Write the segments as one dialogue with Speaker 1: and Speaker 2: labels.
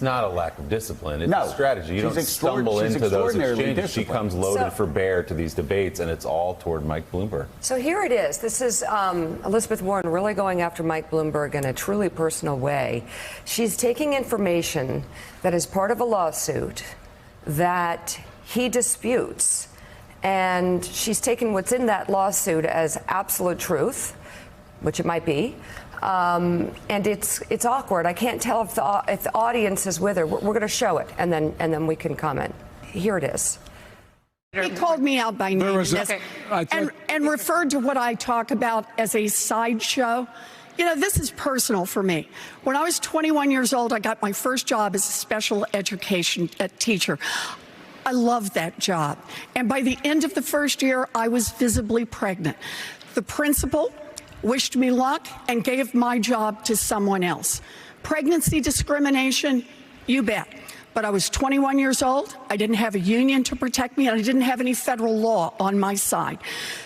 Speaker 1: not a lack of discipline. It's
Speaker 2: No.
Speaker 1: a strategy. You don't stumble into those exchanges. She comes loaded for bear to these debates, and it's all toward Mike Bloomberg.
Speaker 3: So here it is. This is Elizabeth Warren really going after Mike Bloomberg in a truly personal way. She's taking information that is part of a lawsuit that he disputes, and she's taken what's in that lawsuit as absolute truth, which it might be. And it's awkward. I can't tell if the audience is with her. We're going to show it, and then we can comment. Here it is.
Speaker 4: He called me out by name and referred to what I talk about as a sideshow. You know, this is personal for me. When I was 21 years old, I got my first job as a special education teacher. I loved that job. And by the end of the first year, I was visibly pregnant. The principal wished me luck and gave my job to someone else. Pregnancy discrimination, you bet. But I was 21 years old. I didn't have a union to protect me, and I didn't have any federal law on my side.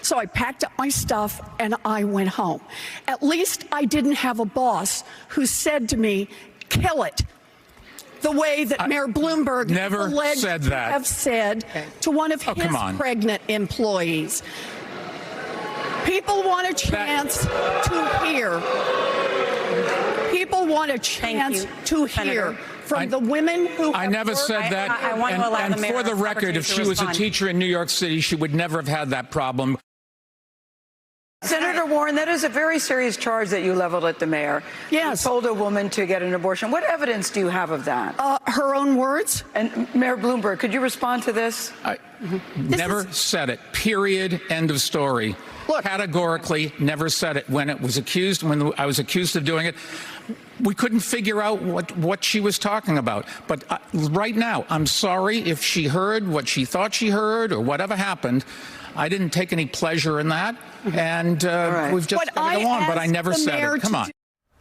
Speaker 4: So I packed up my stuff and I went home. At least I didn't have a boss who said to me, kill it. The way that Mayor Bloomberg
Speaker 5: never
Speaker 4: alleged
Speaker 5: said
Speaker 4: to
Speaker 5: that.
Speaker 4: have said to one of his pregnant employees. People want a chance to hear. People want a chance to hear from the women who
Speaker 5: I never said that.
Speaker 6: I want to allow the mayor
Speaker 5: for the record, if she was a teacher in New York City, she would never have had that problem.
Speaker 6: Senator Warren, that is a very serious charge that you leveled at the mayor.
Speaker 4: Yes.
Speaker 6: You told a woman to get an abortion. What evidence do you have of that?
Speaker 4: Her own words.
Speaker 6: And Mayor Bloomberg, could you respond to this?
Speaker 5: I never said it. Period. End of story.
Speaker 4: Look,
Speaker 5: categorically never said it. When I was accused of doing it, we couldn't figure out what she was talking about. But right now, I'm sorry if she heard what she thought she heard or whatever happened. I didn't take any pleasure in that, and we've just got to go on. But I never said it. Come on.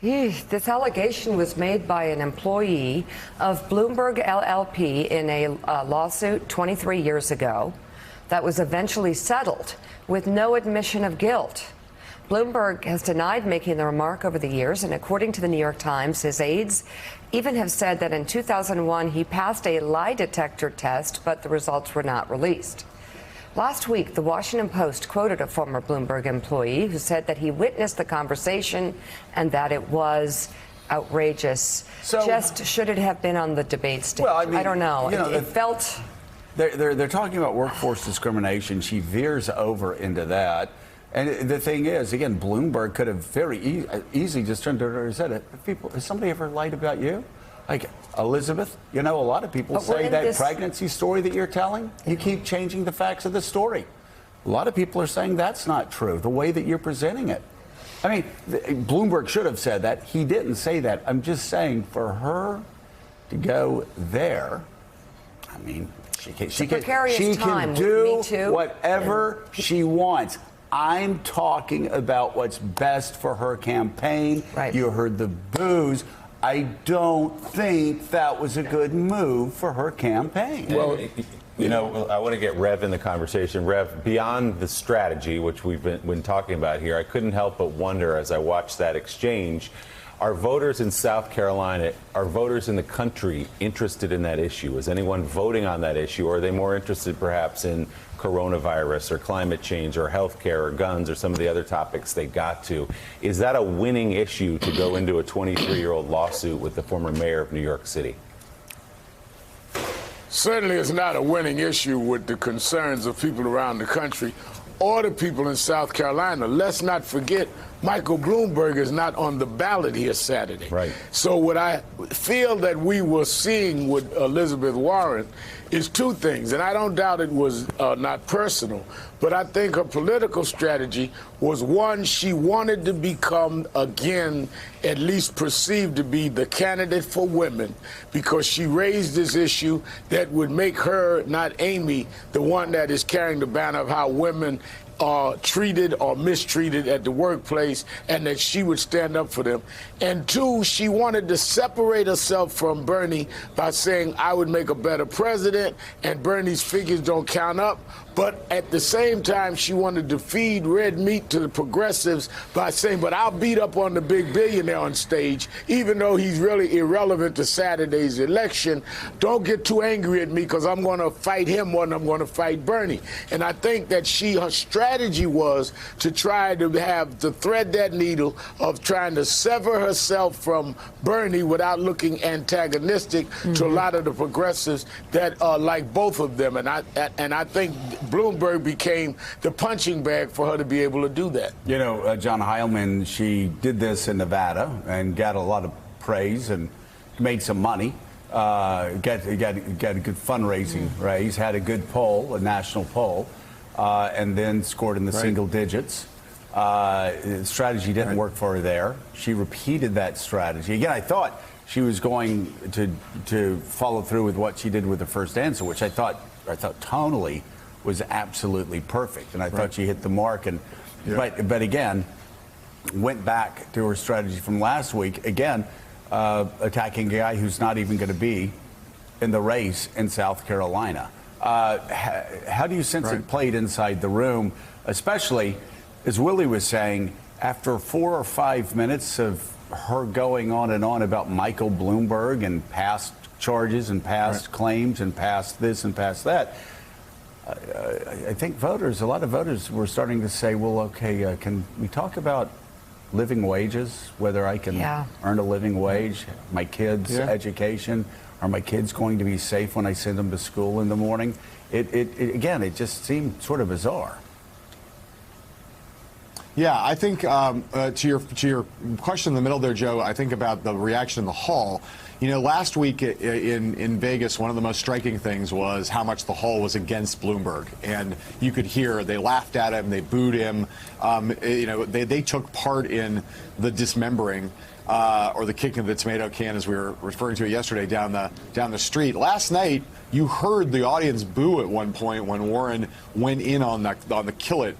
Speaker 3: This allegation was made by an employee of Bloomberg LLP in a lawsuit 23 years ago that was eventually settled with no admission of guilt. Bloomberg has denied making the remark over the years, and according to the New York Times, his aides even have said that in 2001 he passed a lie detector test, but the results were not released. Last week, the Washington Post quoted a former Bloomberg employee who said that he witnessed the conversation and that it was outrageous. So, just should it have been on the debate stage? Well, I don't know. It felt...
Speaker 2: They're talking about workforce discrimination. She veers over into that. And the thing is, again, Bloomberg could have very easily just turned to her and said, has somebody ever lied about you? Like, Elizabeth, you know, a lot of people say that pregnancy story that you're telling, you keep changing the facts of the story. A lot of people are saying that's not true, the way that you're presenting it. I mean, Bloomberg should have said that. He didn't say that. I'm just saying for her to go there, I mean, she can do whatever she wants. I'm talking about what's best for her campaign. Right. You heard the boos. I don't think that was a good move for her campaign.
Speaker 1: Well, you know, I want to get Rev in the conversation. Rev, beyond the strategy, which we've been talking about here, I couldn't help but wonder as I watched that exchange, are voters in South Carolina, are voters in the country interested in that issue? Is anyone voting on that issue? Or are they more interested perhaps in coronavirus or climate change or health care or guns or some of the other topics they got to? Is that a winning issue to go into a 23-year-old lawsuit with the former mayor of New York City?
Speaker 7: Certainly it's not a winning issue with the concerns of people around the country or the people in South Carolina. Let's not forget, Michael Bloomberg is not on the ballot here Saturday.
Speaker 1: Right.
Speaker 7: So what I feel that we were seeing with Elizabeth Warren is two things, and I don't doubt it was not personal, but I think her political strategy was, one, she wanted to become, again, at least perceived to be the candidate for women, because she raised this issue that would make her, not Amy, the one that is carrying the banner of how women are treated or mistreated at the workplace, and that she would stand up for them. And two, she wanted to separate herself from Bernie by saying, I would make a better president, and Bernie's figures don't count up. But at the same time, she wanted to feed red meat to the progressives by saying, but I'll beat up on the big billionaire on stage, even though he's really irrelevant to Saturday's election. Don't get too angry at me because I'm going to fight him more than I'm going to fight Bernie. And I think that her strategy was to try to thread that needle of trying to sever herself from Bernie without looking antagonistic to a lot of the progressives that like both of them. And I think Bloomberg became the punching bag for her to be able to do that.
Speaker 2: You know, John Heilman, she did this in Nevada and got a lot of praise and made some money. Got a good fundraising raise, had a good poll, a national poll, and then scored in the single digits. Strategy didn't work for her there. She repeated that strategy. Again, I thought she was going to follow through with what she did with the first answer, which I thought tonally was absolutely perfect, and I thought she hit the mark. And but again, went back to her strategy from last week. Again, attacking a guy who's not even going to be in the race in South Carolina. How do you sense it played inside the room, especially as Willie was saying, after 4 or 5 minutes of her going on and on about Michael Bloomberg and past charges and past claims and past this and past that? I think a lot of voters were starting to say, well, okay, can we talk about living wages, whether I can earn a living wage, my kids' education? Are my kids going to be safe when I send them to school in the morning? Again, it just seemed sort of bizarre.
Speaker 8: Yeah, I think to your question in the middle there, Joe, I think about the reaction in the hall. You know, last week in Vegas, one of the most striking things was how much the hall was against Bloomberg. And you could hear they laughed at him, they booed him. You know, they took part in the dismembering or the kicking of the tomato can, as we were referring to it yesterday, down the street. Last night, you heard the audience boo at one point when Warren went in on the kill it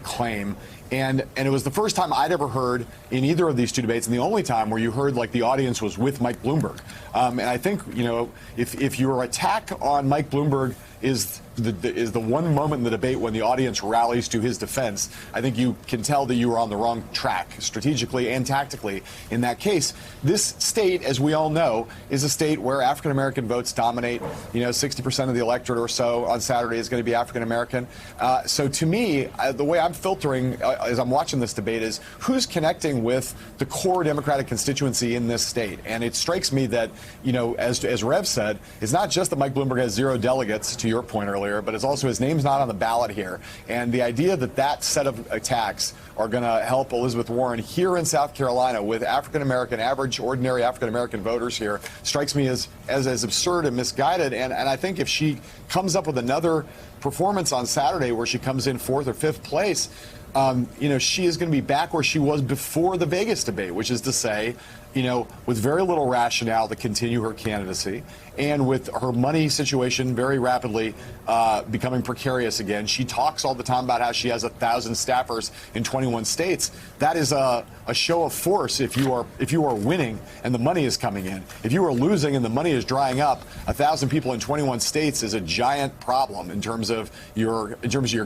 Speaker 8: claim. And it was the first time I'd ever heard in either of these two debates, and the only time where you heard like the audience was with Mike Bloomberg. And I think, you know, if your attack on Mike Bloomberg is the one moment in the debate when the audience rallies to his defense, I think you can tell that you were on the wrong track strategically and tactically in that case. This state, as we all know, is a state where African American votes dominate. You know, 60% of the electorate or so on Saturday is going to be African American. So to me, the way I'm filtering as I'm watching this debate is who's connecting with the core Democratic constituency in this state. And it strikes me that, you know, as Rev said, it's not just that Mike Bloomberg has 0 delegates, to your point earlier, but it's also his name's not on the ballot here. And the idea that that set of attacks are going to help Elizabeth Warren here in South Carolina with African-American, average, ordinary African-American voters here strikes me as absurd and misguided. And I think if she comes up with another performance on Saturday where she comes in 4th or 5th place, you know, she is going to be back where she was before the Vegas debate, which is to say, you know, with very little rationale to continue her candidacy, and with her money situation very rapidly becoming precarious again. She talks all the time about how she has 1,000 staffers in 21 states. That is a show of force if you are winning and the money is coming in. If you are losing and the money is drying up, 1,000 people in 21 states is a giant problem in terms of your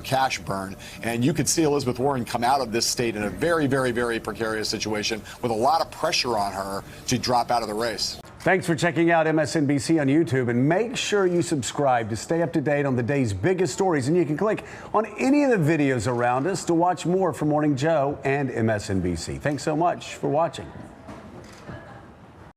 Speaker 8: cash burn. And you could see Elizabeth Warren come out of this state in a very, very, very precarious situation with a lot of pressure on her to drop out of the race.
Speaker 2: Thanks for checking out MSNBC on YouTube, and make sure you subscribe to stay up to date on the day's biggest stories. And you can click on any of the videos around us to watch more from Morning Joe and MSNBC. Thanks so much for watching.